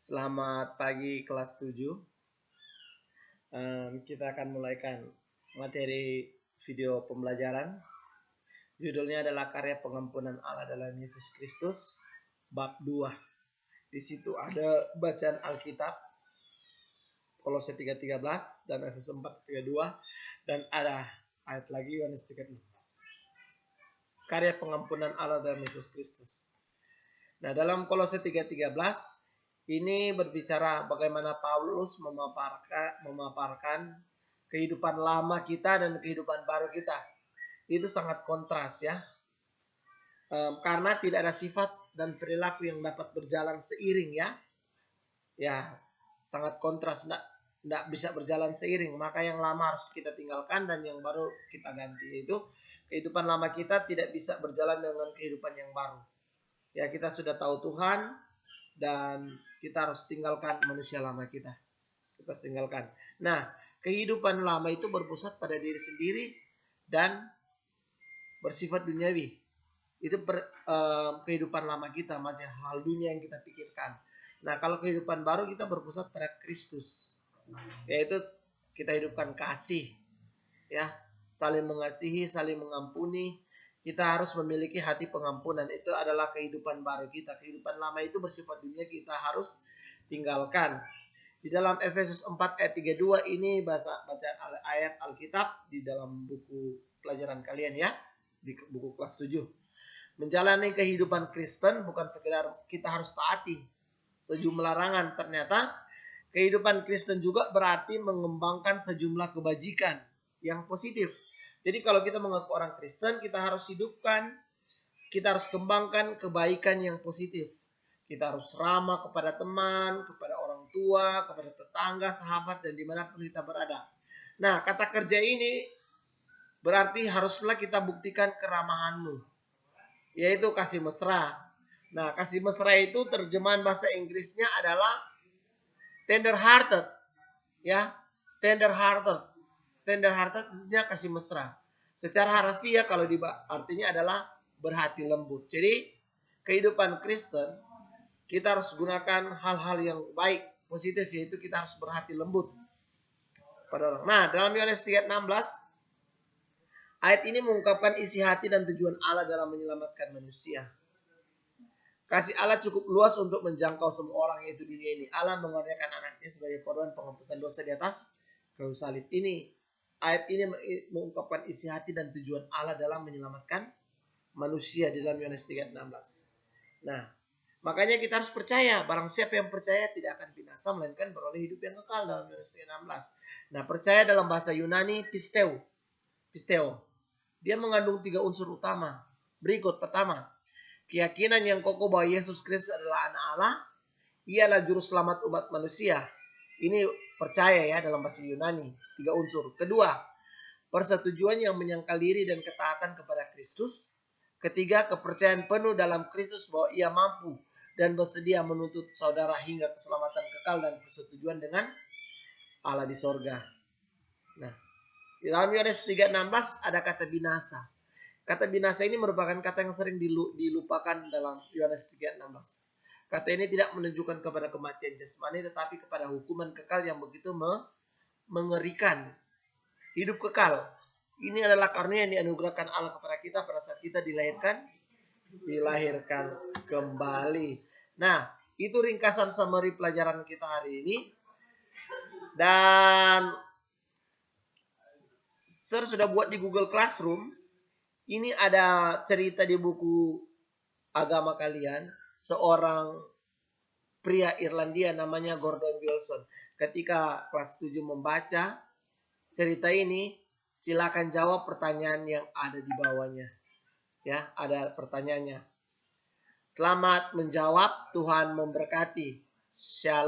Selamat pagi kelas 7. Kita akan mulaikan materi video pembelajaran. Judulnya adalah Karya Pengampunan Allah dalam Yesus Kristus, bab 2. Di situ ada bacaan Alkitab, Kolose 3:13 dan Efesus 4:32, dan ada ayat lagi Yohanes 3:16. Karya Pengampunan Allah dalam Yesus Kristus. Nah, dalam Kolose 3:13 ini berbicara bagaimana Paulus memaparkan kehidupan lama kita dan kehidupan baru kita. Itu sangat kontras ya. Karena tidak ada sifat dan perilaku yang dapat berjalan seiring ya. Ya, sangat kontras, tidak bisa berjalan seiring. Maka yang lama harus kita tinggalkan dan yang baru kita ganti. Yaitu kehidupan lama kita tidak bisa berjalan dengan kehidupan yang baru. Ya, kita sudah tahu Tuhan dan kita harus tinggalkan manusia lama kita. Kita tinggalkan. Nah, kehidupan lama itu berpusat pada diri sendiri dan bersifat duniawi. Itu kehidupan lama kita, masih hal dunia yang kita pikirkan. Nah, kalau kehidupan baru kita berpusat pada Kristus. Yaitu kita hidupkan kasih. Ya, saling mengasihi, saling mengampuni. Kita harus memiliki hati pengampunan. Itu adalah kehidupan baru kita. Kehidupan lama itu bersifat dunia, kita harus tinggalkan. Di dalam Efesus 4 ayat 32 ini bacaan ayat Alkitab di dalam buku pelajaran kalian ya. Di buku kelas 7. Menjalani kehidupan Kristen bukan sekedar kita harus taati sejumlah larangan. Ternyata kehidupan Kristen juga berarti mengembangkan sejumlah kebajikan yang positif. Jadi kalau kita mengaku orang Kristen, kita harus hidupkan, kita harus kembangkan kebaikan yang positif. Kita harus ramah kepada teman, kepada orang tua, kepada tetangga, sahabat, dan dimanapun kita berada. Nah, kata kerja ini berarti haruslah kita buktikan keramahanmu, yaitu kasih mesra. Nah, kasih mesra itu terjemahan bahasa Inggrisnya adalah tender hearted. Ya, tender hearted. Tender hearted artinya kasih mesra. Secara harfiah kalau artinya adalah berhati lembut. Jadi kehidupan Kristen kita harus gunakan hal-hal yang baik, positif, yaitu kita harus berhati lembut pada orang. Nah, dalam Yohanes 3:16 ayat ini mengungkapkan isi hati dan tujuan Allah dalam menyelamatkan manusia. Kasih Allah cukup luas untuk menjangkau semua orang, yaitu dunia ini. Allah mengorbankan anaknya sebagai korban penghapusan dosa di atas kayu salib. Ayat ini mengungkapkan isi hati dan tujuan Allah dalam menyelamatkan manusia di dalam Yohanes 3:16. Nah, makanya kita harus percaya. Barang siapa yang percaya tidak akan binasa, melainkan beroleh hidup yang kekal dalam Yohanes 3:16. Nah, percaya dalam bahasa Yunani pisteo. Dia mengandung 3 unsur utama. Berikut, pertama, keyakinan yang kokoh bahwa Yesus Kristus adalah anak Allah. Ialah juru selamat umat manusia. Ini percaya ya dalam bahasa Yunani, 3 unsur. Kedua, persetujuan yang menyangkal diri dan ketaatan kepada Kristus. Ketiga, kepercayaan penuh dalam Kristus bahwa ia mampu dan bersedia menuntut saudara hingga keselamatan kekal dan persetujuan dengan Allah di sorga. Nah, di dalam Yohanes 3:16 ada kata binasa. Kata binasa ini merupakan kata yang sering dilupakan dalam Yohanes 3:16. Kata ini tidak menunjukkan kepada kematian jasmani, tetapi kepada hukuman kekal yang begitu mengerikan. Hidup kekal. Ini adalah karunia yang dianugerahkan Allah kepada kita pada saat kita dilahirkan kembali. Nah, itu ringkasan summary pelajaran kita hari ini. Dan Sir sudah buat di Google Classroom. Ini ada cerita di buku agama kalian. Seorang pria Irlandia namanya Gordon Wilson. Ketika kelas 7 membaca cerita ini, silakan jawab pertanyaan yang ada di bawahnya. Ya, ada pertanyaannya. Selamat menjawab, Tuhan memberkati. Shalom.